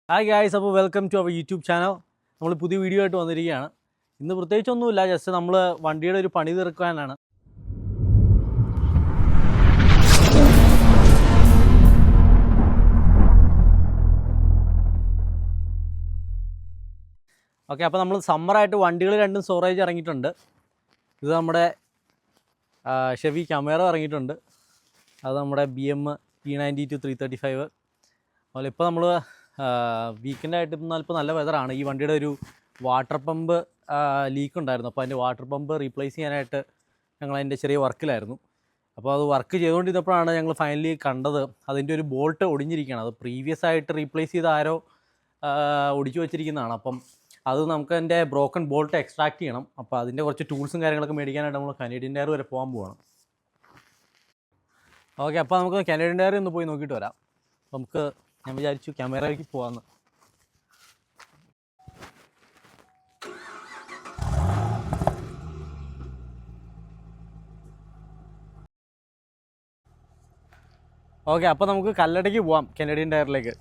Hi guys, അപ്പോൾ welcome to our YouTube channel. നമ്മൾ പുതിയ വീഡിയോ ആയിട്ട് വന്നിരിക്കുകയാണ്. ഇന്ന് പ്രത്യേകിച്ചൊന്നുമില്ല, ജസ്റ്റ് നമ്മൾ വണ്ടിയുടെ ഒരു പണി തീർക്കാനാണ്. ഓക്കെ, അപ്പോൾ നമ്മൾ സമ്മറായിട്ട് വണ്ടികൾ രണ്ടും സ്റ്റോറേജ് ഇറങ്ങിയിട്ടുണ്ട്. ഇത് നമ്മുടെ ഷെവി ക്യാമറ ഇറങ്ങിയിട്ടുണ്ട്. അത് നമ്മുടെ BM P92 335. അതുപോലെ ഇപ്പോൾ നമ്മൾ വീക്കെൻഡായിട്ട് ഇപ്പോൾ നല്ല വെതറാണ്. ഈ വണ്ടിയുടെ ഒരു വാട്ടർ പമ്പ് ലീക്ക് ഉണ്ടായിരുന്നു. അപ്പോൾ അതിൻ്റെ വാട്ടർ പമ്പ് റീപ്ലേസ് ചെയ്യാനായിട്ട് ഞങ്ങൾ അതിൻ്റെ ചെറിയ വർക്കിലായിരുന്നു. അപ്പോൾ അത് വർക്ക് ചെയ്തുകൊണ്ടിരുന്നപ്പോഴാണ് ഞങ്ങൾ ഫൈനലി കണ്ടത് അതിൻ്റെ ഒരു ബോൾട്ട് ഒടിഞ്ഞിരിക്കുകയാണ്. അത് പ്രീവിയസ് ആയിട്ട് റീപ്ലേസ് ചെയ്ത ആരോ ഒടിച്ചു വെച്ചിരിക്കുന്നതാണ്. അപ്പം അത് നമുക്ക് അതിൻ്റെ ബ്രോക്കൺ ബോൾട്ട് എക്സ്ട്രാക്ട് ചെയ്യണം. അപ്പോൾ അതിൻ്റെ കുറച്ച് ടൂൾസും കാര്യങ്ങളൊക്കെ മേടിക്കാനായിട്ട് നമ്മൾ കനേഡിയൻ ടയർ വരെ പോകാൻ പോവാണ്. ഓക്കെ, അപ്പോൾ നമുക്ക് കനേഡിയൻ ടയർ ഒന്ന് പോയി നോക്കിയിട്ട് വരാം. നമുക്ക് ഞാൻ വിചാരിച്ചു ക്യാമറയ്ക്ക് പോകാമെന്ന്. ഓക്കെ, അപ്പോൾ നമുക്ക് കല്ലടയ്ക്ക് പോവാം, കനേഡിയൻ ടയറിലേക്ക്.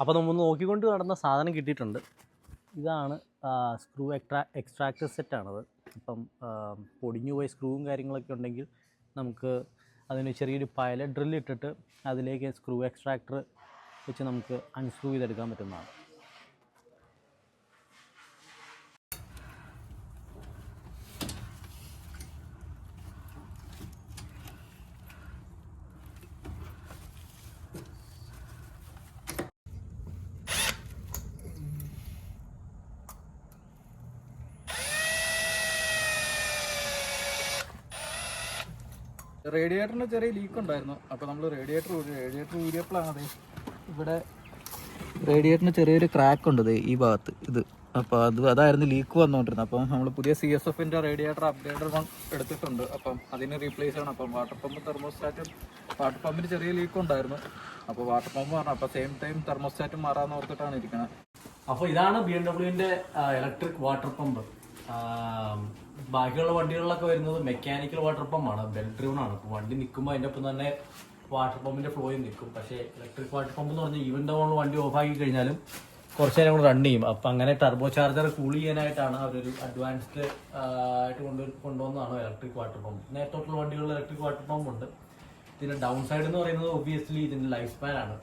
അപ്പോൾ നമ്മൾ നോക്കിക്കൊണ്ട് നടന്ന സാധനം കിട്ടിയിട്ടുണ്ട്. ഇതാണ് സ്ക്രൂ എക്സ്ട്രാക്ടർ സെറ്റാണത്. അപ്പം പൊടിഞ്ഞു പോയ സ്ക്രൂവും കാര്യങ്ങളൊക്കെ ഉണ്ടെങ്കിൽ നമുക്ക് അതിന് ചെറിയൊരു പൈലറ്റ് ഡ്രിൽ ഇട്ടിട്ട് അതിലേക്ക് സ്ക്രൂ എക്സ്ട്രാക്ടർ വെച്ച് നമുക്ക് അൺസ്ക്രൂ ചെയ്തെടുക്കാൻ പറ്റുന്നതാണ്. റേഡിയേറ്ററിന് ചെറിയ ലീക്ക് ഉണ്ടായിരുന്നു. അപ്പോൾ നമ്മൾ റേഡിയേറ്റർ ഊരിയപ്പോഴാണ് അതെ ഇവിടെ റേഡിയേറ്ററിന് ചെറിയൊരു ക്രാക്ക് ഉണ്ട് ഈ ഭാഗത്ത് ഇത്. അപ്പോൾ അതായിരുന്നു ലീക്ക് വന്നുകൊണ്ടിരുന്നത്. അപ്പം നമ്മൾ പുതിയ CSFൻ്റെ റേഡിയേറ്റർ അപ്ഗ്രേഡർ എടുത്തിട്ടുണ്ട്. അപ്പം അതിന് റീപ്ലേസ് ചെയ്യണം. അപ്പം വാട്ടർ പമ്പിന് ചെറിയ ലീക്ക് ഉണ്ടായിരുന്നു. അപ്പോൾ വാട്ടർ പമ്പ് മാറണം. അപ്പോൾ സെയിം ടൈം തെർമോസ്റ്റാറ്റും മാറാമെന്ന് ഓർത്തിട്ടാണ് ഇരിക്കുന്നത്. അപ്പോൾ ഇതാണ് BMWൻ്റെ ഇലക്ട്രിക് വാട്ടർ പമ്പ്. ബാക്കിയുള്ള വണ്ടികളിലൊക്കെ വരുന്നത് മെക്കാനിക്കൽ വാട്ടർ പമ്പാണ്, ബെൽറ്റ് ഡ്രിവൺ ആണ്. അപ്പോൾ വണ്ടി നിൽക്കുമ്പോൾ അതിൻ്റെ ഒപ്പം തന്നെ വാട്ടർ പമ്പിൻ്റെ ഫ്ലോയും നിൽക്കും. പക്ഷേ ഇലക്ട്രിക് വാട്ടർ പമ്പ് എന്ന് പറഞ്ഞാൽ ഈവൻ നമ്മൾ വണ്ടി ഓഫാക്കി കഴിഞ്ഞാലും കുറച്ച് നേരം കൂടെ റൺ ചെയ്യും. അപ്പം അങ്ങനെ ടർബോ ചാർജർ കൂൾ ചെയ്യാനായിട്ടാണ് അവരൊരു അഡ്വാൻസ്ഡ് ആയിട്ട് കൊണ്ടുവന്നതാണ് ഇലക്ട്രിക് വാട്ടർ പമ്പ്. നേരത്തോട്ടുള്ള വണ്ടികളിൽ ഇലക്ട്രിക് വാട്ടർ പമ്പ് ഉണ്ട്. ഇതിൻ്റെ ഡൗൺ സൈഡ് എന്ന് പറയുന്നത് ഒബ്വിയസ്ലി ഇതിൻ്റെ ലൈഫ് സ്പാൻ ആണ്.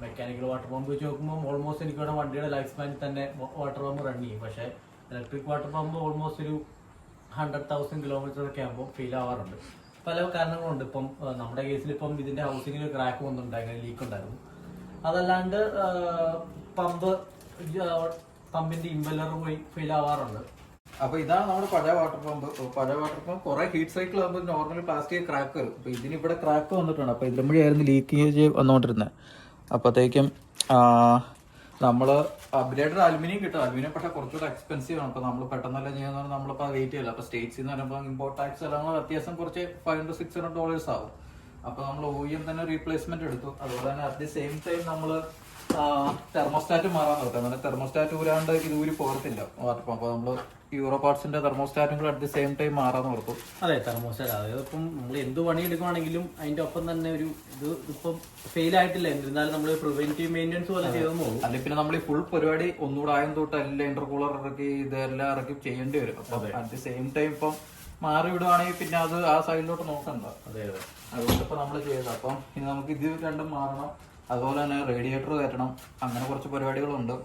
മെക്കാനിക്കൽ വാട്ടർ പമ്പ് വെച്ച് നോക്കുമ്പോൾ ഓൾമോസ്റ്റ് എനിക്കിവിടെ വണ്ടിയുടെ ലൈഫ് സ്പാനിൽ തന്നെ വാട്ടർ പമ്പ് റൺ ചെയ്യും. പക്ഷേ ഇലക്ട്രിക് വാട്ടർ പമ്പ് ഓൾമോസ്റ്റ് ഒരു 100,000 കിലോമീറ്റർ ഒക്കെ ആകുമ്പോൾ ഫെയിൽ ആവാറുണ്ട്. പല കാരണങ്ങളുണ്ട്. ഇപ്പം നമ്മുടെ കേസിൽ ഇപ്പം ഇതിൻ്റെ ഹൗസിങ്ങിൽ ക്രാക്ക് വന്നിട്ടുണ്ടായിരുന്നു, ലീക്ക് ഉണ്ടായിരുന്നു. അതല്ലാണ്ട് പമ്പിൻ്റെ ഇമ്പല്ലർ പോയി ഫെയിൽ ആവാറുണ്ട്. അപ്പോൾ ഇതാണ് നമ്മുടെ പഴയ വാട്ടർ പമ്പ്. കുറെ ഹീറ്റ് സൈക്കിൾ ആകുമ്പോൾ നോർമലി പ്ലാസ്റ്റിക് ക്രാക്ക് വരും. അപ്പോൾ ഇതിനിവിടെ ക്രാക്ക് വന്നിട്ടുണ്ട്. അപ്പോൾ ഇതിലും വഴിയായിരുന്നു ലീക്കേജ് വന്നുകൊണ്ടിരുന്നത്. അപ്പോഴത്തേക്കും നമ്മൾ അപ്ഗ്രേഡഡ് അലുമിനിയം കിട്ടും. അലുമിനിയം പക്ഷേ കുറച്ചുകൂടെ എക്സ്പെൻസീവ് ആണ്. അപ്പോൾ നമ്മൾ പെട്ടെന്നല്ല ചെയ്യുന്നത്, നമ്മളിപ്പോൾ വെയിറ്റ് ചെയ്യില്ല. അപ്പോൾ സ്റ്റേറ്റ്സിൽ നിന്ന് പറയുമ്പോൾ ഇമ്പോർട്ട് ടാക്സ് എല്ലാം വ്യത്യാസം കുറച്ച് $500-600 ആവും. അപ്പോൾ നമ്മൾ OEM തന്നെ റീപ്ലേസ്മെന്റ് എടുത്തു. അതുപോലെ തന്നെ അറ്റ് ദി സെയിം ടൈം നമ്മൾ തെർമോസ്റ്റാറ്റ് മാറാൻ നോക്കാം. അങ്ങനെ തെർമോസ്റ്റാറ്റ് ഊരാണ്ട് ഇത് ഊരി പോകത്തില്ല വാട്ടർ പമ്പ്. അപ്പോൾ നമ്മൾ യൂറോ പാർട്സിന്റെ തെർമോസ്റ്റാറ്റും കൂടെ അറ്റ് ദി സെയിം ടൈം മാറാൻ ഓർത്തു. അതെ, തെർമോസ്റ്റാറ്റ്. അതായത് ഇപ്പം നമ്മൾ എന്ത് പണി എടുക്കുകയാണെങ്കിലും അതിന്റെ ഒപ്പം തന്നെ ഒരു ഇപ്പം ഫെയിൽ ആയിട്ടില്ല എന്നിരുന്നാലും നമ്മൾ പ്രിവെന്റീവ് മെയിൻ്റെനൻസ് പോലെ ചെയ്തെന്ന് പോകും. അല്ലെങ്കിൽ പിന്നെ നമ്മൾ ഈ ഫുൾ പരിപാടി ഒന്നുകൂടെ ആയം തൊട്ട് എല്ലാം ഇന്റർകൂളർ ഇറക്കി ഇതെല്ലാം ഇറക്കി ചെയ്യേണ്ടി വരും. അപ്പൊ അറ്റ് ദി സെയിം ടൈം ഇപ്പം മാറി വിടുവാണെങ്കിൽ പിന്നെ അത് ആ സൈഡിലോട്ട് നോക്കണ്ട. അതെ, അതുകൊണ്ട് ഇപ്പൊ നമ്മൾ ചെയ്തത്. അപ്പം ഇനി നമുക്ക് ഇത് രണ്ടും മാറണം. അതുപോലെ തന്നെ റേഡിയേറ്റർ കയറ്റണം. അങ്ങനെ കുറച്ച് പരിപാടികളുണ്ട്.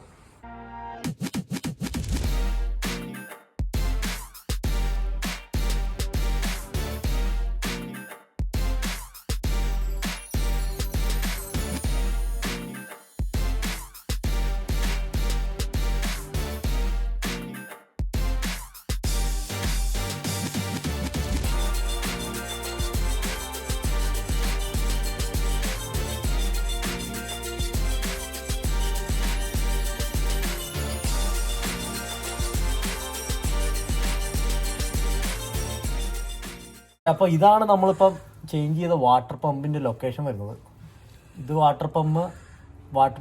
അപ്പോൾ ഇതാണ് നമ്മളിപ്പം ചേഞ്ച് ചെയ്ത വാട്ടർ പമ്പിൻ്റെ ലൊക്കേഷൻ വരുന്നത്. ഇത് വാട്ടർ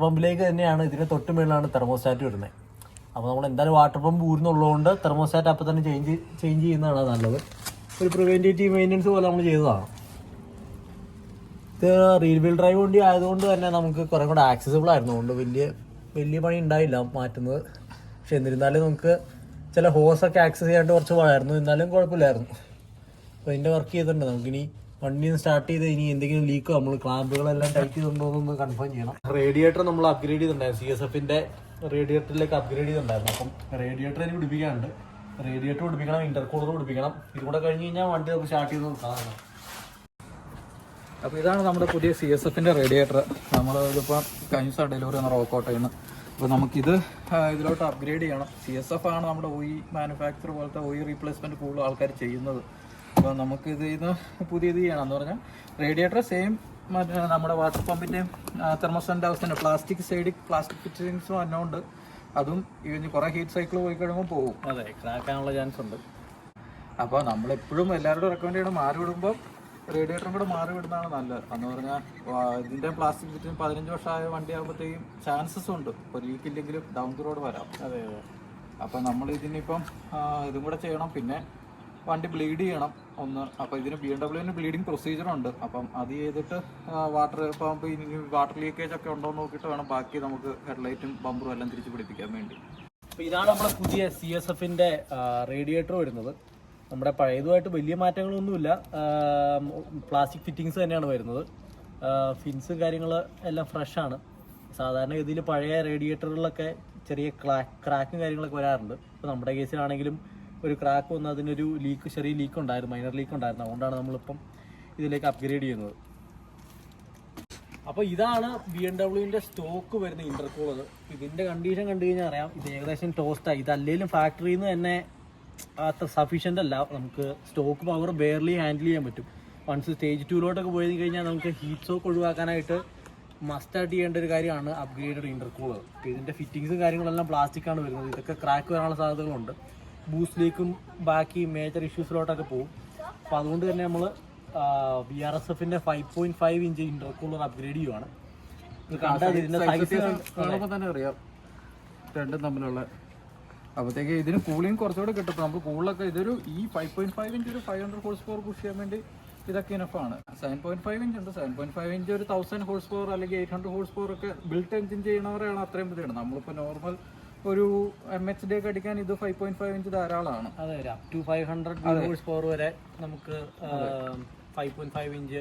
പമ്പിലേക്ക് തന്നെയാണ്, ഇതിന് തൊട്ട് മുകളിലാണ് തെർമോസ്റ്റാറ്റ് വരുന്നത്. അപ്പോൾ നമ്മൾ എന്തായാലും വാട്ടർ പമ്പ് ഊരുന്നുള്ളതുകൊണ്ട് തെർമോസ്റ്റാറ്റ് അപ്പോൾ തന്നെ ചേഞ്ച് ചെയ്യുന്നതാണ് നല്ലത്. ഒരു പ്രിവെൻറ്റേറ്റീവ് മെയിൻ്റനൻസ് പോലെ നമ്മൾ ചെയ്തതാണ്. ഇത് റീൽ വീൽ ഡ്രൈവ് വണ്ടി ആയതുകൊണ്ട് തന്നെ നമുക്ക് കുറേ കൂടെ ആക്സസിബിൾ ആയിരുന്നു. അതുകൊണ്ട് വലിയ പണി ഉണ്ടായില്ല മാറ്റുന്നത്. പക്ഷെ എന്നിരുന്നാലും നമുക്ക് ചില ഹോസൊക്കെ ആക്സസ് ചെയ്യാണ്ട് കുറച്ച് പാടായിരുന്നു. എന്നാലും കുഴപ്പമില്ലായിരുന്നു. അപ്പോൾ ഇതിൻ്റെ വർക്ക് ചെയ്തിട്ടുണ്ട്. നമുക്കിനി വണ്ടി സ്റ്റാർട്ട് ചെയ്ത് ഇനി എന്തെങ്കിലും ലീക്കോ നമ്മൾ ക്ലാമ്പുകളെല്ലാം ടൈറ്റ് ചെയ്തിട്ടുണ്ടോ എന്നൊന്ന് കൺഫേം ചെയ്യണം. റേഡിയേറ്റർ നമ്മൾ അപ്ഗ്രേഡ് ചെയ്തിട്ടുണ്ടായിരുന്നു. CSFൻ്റെ റേഡിയേറ്ററിലേക്ക് അപ്ഗ്രേഡ് ചെയ്തിട്ടുണ്ടായിരുന്നു. അപ്പം റേഡിയേറ്റർ എനിക്ക് പിടിപ്പിക്കാനുണ്ട്. Radiator പിടിപ്പിക്കണം, intercooler പിടിപ്പിക്കണം. ഇതുകൂടെ കഴിഞ്ഞ് കഴിഞ്ഞാൽ വണ്ടി നമുക്ക് സ്റ്റാർട്ട് ചെയ്ത് നോക്കാം. അപ്പോൾ ഇതാണ് നമ്മുടെ പുതിയ CSFൻ്റെ റേഡിയേറ്റർ. നമ്മളിതിപ്പോൾ കഴിഞ്ഞ ദിവസം ഡെലിവറി വന്ന റോക്കോട്ടയിൽ നിന്ന്. അപ്പോൾ നമുക്കിത് ഇതിലോട്ട് അപ്ഗ്രേഡ് ചെയ്യണം. CSF ആണ് നമ്മുടെ മാനുഫാക്ചർ പോലത്തെ റീപ്ലേസ്മെൻറ്റ് കൂടുതൽ ആൾക്കാർ ചെയ്യുന്നത്. അപ്പോൾ നമുക്കിത് പുതിയത് ചെയ്യണം എന്ന് പറഞ്ഞാൽ റേഡിയേറ്റർ സെയിം നമ്മുടെ വാട്ടർ പമ്പിൻ്റെയും തെർമോസ്റ്റാറ്റിൻ്റെ അവസ്ഥ തന്നെ. പ്ലാസ്റ്റിക് ഫിറ്റിങ്സും അന്നുണ്ട്. അതും ഇനി കുറേ ഹീറ്റ് സൈക്കിൾ പോയി കഴിയുമ്പോൾ പോകും. അതെ, ക്രാക്കാനുള്ള ചാൻസ് ഉണ്ട്. അപ്പോൾ നമ്മളെപ്പോഴും എല്ലാവരോടും റെക്കമെൻഡ് ചെയ്യണം, മാറി വിടുമ്പോൾ റേഡിയേറ്ററും കൂടെ മാറി വിടുന്നതാണ് നല്ലത്. എന്ന് പറഞ്ഞാൽ ഇതിൻ്റെ പ്ലാസ്റ്റിക് ഫിറ്റിങ് 15 വർഷമായ വണ്ടി ആകുമ്പോഴത്തേക്കും ചാൻസസ് ഉണ്ട് ഇപ്പോൾ ലീക്കില്ലെങ്കിലും ഡൗൺ ദി റോഡ് വരാം. അതെ. അപ്പോൾ നമ്മൾ ഇതിനിപ്പം ഇതും കൂടെ ചെയ്യണം. പിന്നെ വണ്ടി ബ്ലീഡ് ചെയ്യണം ഒന്ന്. അപ്പോൾ ഇതിന് BMW ബ്ലീഡിങ് പ്രൊസീജിയറുണ്ട്. അപ്പം അത് ചെയ്തിട്ട് വാട്ടർ ലീക്കേജ് ഒക്കെ ഉണ്ടോ എന്ന് നോക്കിയിട്ട് വേണം ബാക്കി നമുക്ക് ഹെഡ്ലൈറ്റും ബമ്പറും എല്ലാം തിരിച്ച് പിടിപ്പിക്കാൻ വേണ്ടി. അപ്പോൾ ഇതാണ് നമ്മുടെ പുതിയ CSFൻ്റെ റേഡിയേറ്റർ വരുന്നത്. നമ്മുടെ പഴയതുമായിട്ട് വലിയ മാറ്റങ്ങളൊന്നുമില്ല. പ്ലാസ്റ്റിക് ഫിറ്റിങ്സ് തന്നെയാണ് വരുന്നത്. ഫിൻസും കാര്യങ്ങൾ എല്ലാം ഫ്രഷാണ്. സാധാരണ ഗതിയിൽ പഴയ റേഡിയേറ്ററുകളിലൊക്കെ ചെറിയ ക്രാക്കും കാര്യങ്ങളൊക്കെ വരാറുണ്ട്. ഇപ്പോൾ നമ്മുടെ കേസിലാണെങ്കിലും ഒരു ക്രാക്ക് വന്ന് അതിനൊരു ചെറിയ ലീക്ക് ഉണ്ടായിരുന്നു, മൈനർ ലീക്ക് ഉണ്ടായിരുന്നു. അതുകൊണ്ടാണ് നമ്മളിപ്പം ഇതിലേക്ക് അപ്ഗ്രേഡ് ചെയ്യുന്നത്. അപ്പോൾ ഇതാണ് BMW സ്റ്റോക്ക് വരുന്ന ഇന്റർകൂളർ. ഇതിൻ്റെ കണ്ടീഷൻ കണ്ടു കഴിഞ്ഞാൽ അറിയാം, ഇത് ഏകദേശം ടോസ്റ്റായി. ഇതല്ലെങ്കിലും ഫാക്ടറിയിൽ നിന്ന് തന്നെ അത്ര സഫീഷ്യൻ്റ് അല്ല. നമുക്ക് സ്റ്റോക്ക് പവർ ബെയർലി ഹാൻഡിൽ ചെയ്യാൻ പറ്റും. വൺസ് സ്റ്റേജ് 2 പോയി കഴിഞ്ഞാൽ നമുക്ക് ഹീറ്റ് ഷോക്ക് ഒഴിവാക്കാനായിട്ട് മസ്റ്റായിട്ട് ചെയ്യേണ്ട ഒരു കാര്യമാണ് അപ്ഗ്രേഡഡ് ഇന്റർകൂളർ. ഇതിൻ്റെ ഫിറ്റിങ്സും കാര്യങ്ങളെല്ലാം പ്ലാസ്റ്റിക്കാണ് വരുന്നത്. ഇതൊക്കെ ക്രാക്ക് വരാനുള്ള സാധ്യതകളുണ്ട്. ബൂസ്റ്റ് ലീക്കും ബാക്കി മേജർ ഇഷ്യൂസിലോട്ടൊക്കെ പോകും. അപ്പോൾ അതുകൊണ്ട് തന്നെ നമ്മൾ VRSFൻ്റെ 5.5 ഇഞ്ച് ഇന്റർകൂളർ അപ്ഗ്രേഡ് ചെയ്യുവാണ്. ഇതിൻ്റെ സൈസ് കാണുമ്പോൾ തന്നെ അറിയാം രണ്ടും തമ്മിലുള്ള. അപ്പോഴത്തേക്ക് ഇതിന് കൂളിംഗ് കുറച്ചുകൂടെ കിട്ടും. നമുക്ക് കൂടുതലൊക്കെ ഇതൊരു 5.5 ഇഞ്ച് ഒരു 500 ഹോഴ്സ് പവർ പുഷ് ചെയ്യാൻ വേണ്ടി ഇതൊക്കെ ഇനഫാണ്. 7.5 ഇഞ്ച് ഉണ്ട്. 7.5 ഇഞ്ച് ഒരു 1000 ഹോഴ്സ് പവർ അല്ലെങ്കിൽ 800 ഹോഴ്സ് പവർ ഒക്കെ ബിൽട്ട് എഞ്ചിൻ ചെയ്യണവരാണ് അത്രയും ബുദ്ധിയാണ്. നമ്മളിപ്പോൾ നോർമൽ ഒരു MHD ഒക്കെ അടിക്കാൻ ഇത് 5.5 ഇഞ്ച് ധാരാളമാണ്. അതെ, അപ് ടു 500 ഹോഴ്സ് പവർ വരെ നമുക്ക് 5.5 ഇഞ്ച്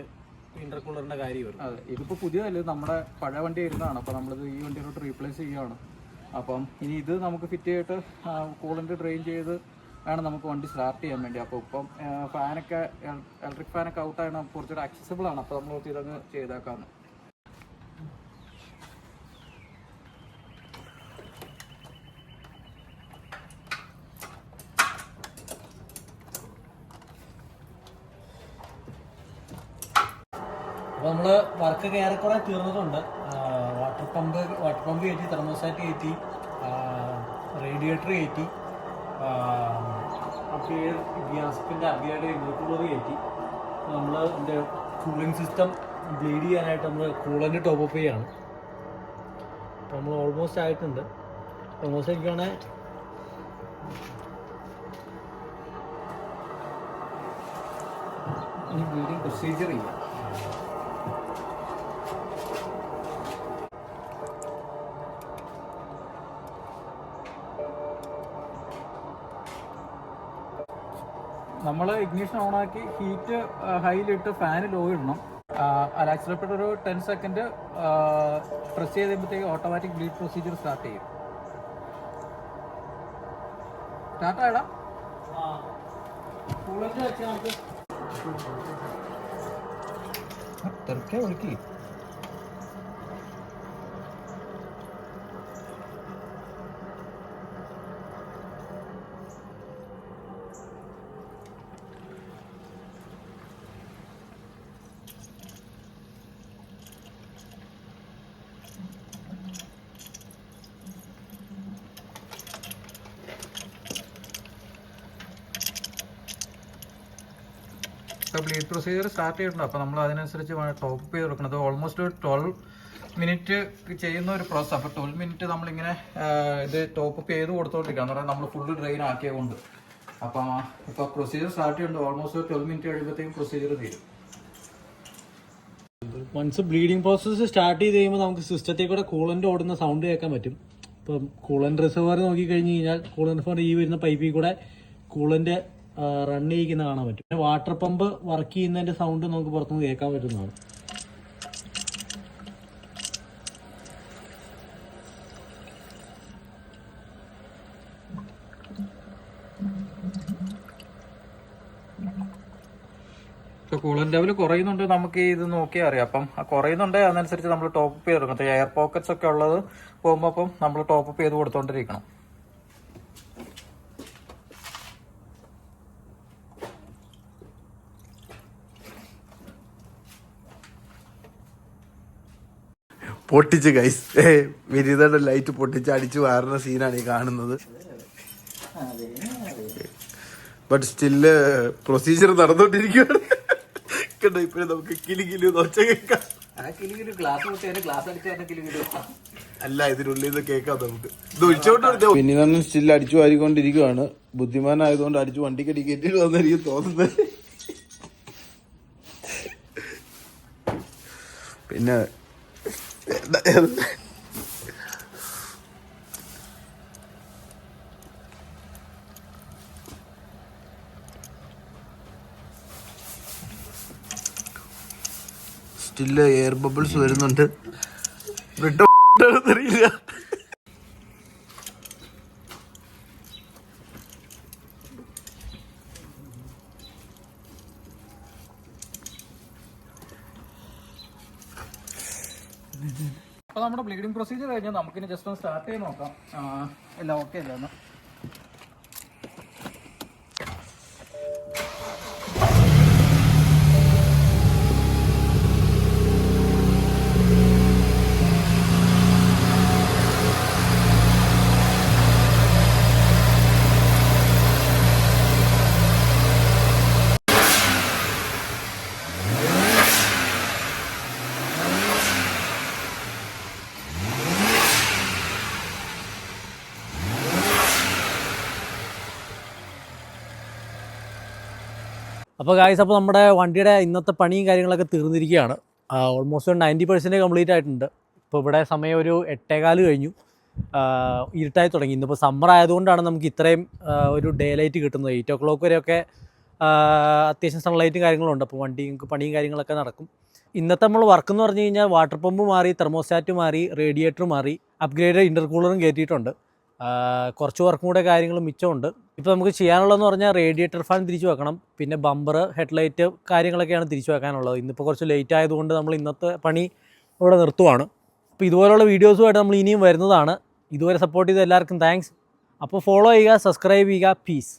ഇന്റർകൂളറിന്റെ കാര്യം വരും. അതെ, ഇതിപ്പോൾ പുതിയതല്ല, ഇത് നമ്മുടെ പഴയ വണ്ടി വരുന്നതാണ്. അപ്പോൾ നമ്മളിത് ഈ വണ്ടിയിലോട്ട് റീപ്ലേസ് ചെയ്യുകയാണ്. അപ്പം ഇനി ഇത് നമുക്ക് ഫിറ്റ് ചെയ്തിട്ട് കൂളൻ്റ് ഡ്രെയിൻ ചെയ്ത് വേണം നമുക്ക് വണ്ടി സ്റ്റാർട്ട് ചെയ്യാൻ വേണ്ടി. അപ്പോൾ ഇപ്പം ഫാനൊക്കെ ഇലക്ട്രിക് ഫാനൊക്കെ ഔട്ടാണ്, കുറച്ചുകൂടെ ആക്സസിബിൾ ആണ്. അപ്പോൾ നമ്മൾ ഇതങ്ങ് ചെയ്തേക്കാമെന്ന്. അപ്പോൾ നമ്മൾ വർക്കൊക്കെ ഏറെക്കുറെ തീർന്നിട്ടുണ്ട്. വാട്ടർ പമ്പ് കയറ്റി, തെർമോസ്റ്റാറ്റ് കയറ്റി, റേഡിയേറ്റർ കയറ്റി, ഗ്യാസിൻ്റെ അപ്ഗ്രേഡ് ഇന്റർകൂളർ കയറ്റി. നമ്മൾ ഇതിൻ്റെ കൂളിംഗ് സിസ്റ്റം ബ്ലീഡ് ചെയ്യാനായിട്ട് നമ്മൾ കൂളൻ്റ് ടോപ്പ് അപ്പ് ചെയ്യാണ്. അപ്പോൾ നമ്മൾ ഓൾമോസ്റ്റ് ആയിട്ടുണ്ട്. ഓൾമോസ്റ്റ് എനിക്കാണെങ്കിൽ ഇനി ബ്ലീഡിങ് പ്രൊസീജിയർ ചെയ്യാം. നമ്മൾ ഇഗ്നിഷൻ ഓണാക്കി ഹീറ്റ് ഹൈയിലിട്ട് ഫാന് ലോ ഇടണം. ആക്സിലേറ്റർ ഒരു 10 സെക്കൻഡ് പ്രസ് ചെയ്ത് കഴിയുമ്പോഴത്തേക്ക് ഓട്ടോമാറ്റിക് ബ്ലീഡ് പ്രൊസീജിയർ സ്റ്റാർട്ട് ചെയ്യും. സ്റ്റാർട്ട് ആയിടാ തിരക്കെ ഒഴുക്കി. ഇപ്പോൾ ബ്ലീഡ് പ്രൊസീജിയർ സ്റ്റാർട്ട് ചെയ്തിട്ടുണ്ട്. അപ്പോൾ നമ്മൾ അതിനനുസരിച്ച് ടോപ്പ് ചെയ്ത് കൊടുക്കണം. അത് ഓൾമോസ്റ്റ് ഒരു 12 മിനിറ്റ് ചെയ്യുന്ന ഒരു പ്രോസസ്. അപ്പോൾ 12 മിനിറ്റ് നമ്മളിങ്ങനെ ഇത് ടോപ്പ് ചെയ്ത് കൊടുത്തോണ്ടിരിക്കുക എന്ന് പറഞ്ഞാൽ നമ്മൾ ഫുള്ള് ഡ്രെയിൻ ആക്കിയതുകൊണ്ട്. അപ്പം ഇപ്പോൾ പ്രൊസീജിയർ സ്റ്റാർട്ട് ചെയ്യുന്നുണ്ട്. ഓൾമോസ്റ്റ് 12 മിനിറ്റ് കഴിയുമ്പോഴത്തേക്കും പ്രൊസീജിയർ തീരും. വൺസ് ബ്ലീഡിങ് പ്രോസസ്സ് സ്റ്റാർട്ട് ചെയ്ത് കഴിയുമ്പോൾ നമുക്ക് സിസ്റ്റത്തിൽ കൂടെ കൂളൻ്റ് ഓടുന്ന സൗണ്ട് കേൾക്കാൻ പറ്റും. ഇപ്പം കൂളൻ്റ് റിസർവർ നോക്കിക്കഴിഞ്ഞ് കഴിഞ്ഞാൽ കൂളൻ്റ് റിസർവർ ഈ വരുന്ന പൈപ്പിൽ കൂടെ കൂളൻ്റ് റൺ ചെയ്യിക്കുന്ന കാണാൻ പറ്റും. പിന്നെ വാട്ടർ പമ്പ് വർക്ക് ചെയ്യുന്നതിൻ്റെ സൗണ്ട് നമുക്ക് പുറത്തുനിന്ന് കേൾക്കാൻ പറ്റുന്നതാണ്. ഇപ്പോൾ കൂളൻ്റ് ലെവൽ കുറയുന്നുണ്ട് നമുക്ക് ഇത് നോക്കിയാൽ അറിയാം. അപ്പം കുറയുന്നുണ്ട് അതനുസരിച്ച് നമ്മൾ ടോപ്പ് ചെയ്ത് കൊടുക്കണം. എയർ പോക്കറ്റ്സ് ഒക്കെ ഉള്ളത് പോകുമ്പോൾ അപ്പം നമ്മൾ ടോപ്പ് ചെയ്ത് കൊടുത്തോണ്ടിരിക്കണം. പൊട്ടിച്ച് ഗൈസ് വിനീതയുടെ ലൈറ്റ് പൊട്ടിച്ച് അടിച്ചു വാറുന്ന സീനാണ് ഈ കാണുന്നത്. ബട്ട് സ്റ്റില് പ്രൊസീജിയർ നടന്നുകൊണ്ടിരിക്കുകയാണ്. കണ്ടോ ഇപ്പഴും നമുക്ക് കിലി ഒച്ച കേൾക്കാം. അല്ല ഇതിനുള്ളിൽ നിന്ന് കേൾക്കാം നമുക്ക്. ഇത് ഒഴിച്ചോണ്ട് വിനീതണ്ണൻ സ്റ്റിൽ അടിച്ചു വാരിക്കൊണ്ടിരിക്കുകയാണ്. ബുദ്ധിമാനായതുകൊണ്ട് അടിച്ചു വണ്ടിക്കടി കയറ്റിട്ട് വന്നെനിക്ക് തോന്നുന്നത്. പിന്നെ സ്റ്റില് എയർ ബബിൾസ് വരുന്നുണ്ട്. അറിയില്ല. അപ്പോൾ നമ്മുടെ ബ്ലീഡിങ് പ്രൊസീജിയർ കഴിഞ്ഞാൽ നമുക്കിനി ജസ്റ്റ് ഒന്ന് സ്റ്റാർട്ട് ചെയ്ത് നോക്കാം. എല്ലാം ഓക്കെ അല്ല ഒന്ന്. അപ്പോൾ ഗായ്സ്, അപ്പോൾ നമ്മുടെ വണ്ടിയുടെ ഇന്നത്തെ പണിയും കാര്യങ്ങളൊക്കെ തീർന്നിരിക്കുകയാണ്. ഓൾമോസ്റ്റ് ഒരു 90% കംപ്ലീറ്റ് ആയിട്ടുണ്ട്. ഇപ്പോൾ ഇവിടെ സമയം ഒരു 8:15 കഴിഞ്ഞു. ഇരുട്ടായി തുടങ്ങി. ഇന്നിപ്പോൾ സമ്മർ ആയതുകൊണ്ടാണ് നമുക്ക് ഇത്രയും ഒരു ഡേ ലൈറ്റ് കിട്ടുന്നത്. 8 o'clock വരെയൊക്കെ അത്യാവശ്യം സൺലൈറ്റും കാര്യങ്ങളുണ്ട്. അപ്പോൾ പണിയും കാര്യങ്ങളൊക്കെ നടക്കും. ഇന്നത്തെ നമ്മൾ വർക്ക് എന്ന് പറഞ്ഞു കഴിഞ്ഞാൽ വാട്ടർ പമ്പ് മാറി, തെർമോസ്റ്റാറ്റ് മാറി, റേഡിയേറ്റർ മാറി, അപ്ഗ്രേഡ് ഇൻ്റർകൂളറും കയറ്റിയിട്ടുണ്ട്. കുറച്ച് വർക്കും കൂടെ കാര്യങ്ങൾ മിച്ചമുണ്ട്. ഇപ്പോൾ നമുക്ക് ചെയ്യാനുള്ളതെന്ന് പറഞ്ഞാൽ റേഡിയേറ്റർ ഫാൻ തിരിച്ചു വെക്കണം, പിന്നെ ബമ്പർ, ഹെഡ്ലൈറ്റ് കാര്യങ്ങളൊക്കെയാണ് തിരിച്ചു വെക്കാനുള്ളത്. ഇന്നിപ്പോൾ കുറച്ച് ലേറ്റ് ആയതുകൊണ്ട് നമ്മൾ ഇന്നത്തെ പണി ഇവിടെ നിർത്തുവാണ്. അപ്പോൾ ഇതുപോലുള്ള വീഡിയോസുമായിട്ട് നമ്മൾ ഇനിയും വരുന്നതാണ്. ഇതുവരെ സപ്പോർട്ട് ചെയ്ത എല്ലാവർക്കും താങ്ക്സ്. അപ്പോൾ ഫോളോ ചെയ്യുക, സബ്സ്ക്രൈബ് ചെയ്യുക. പീസ്.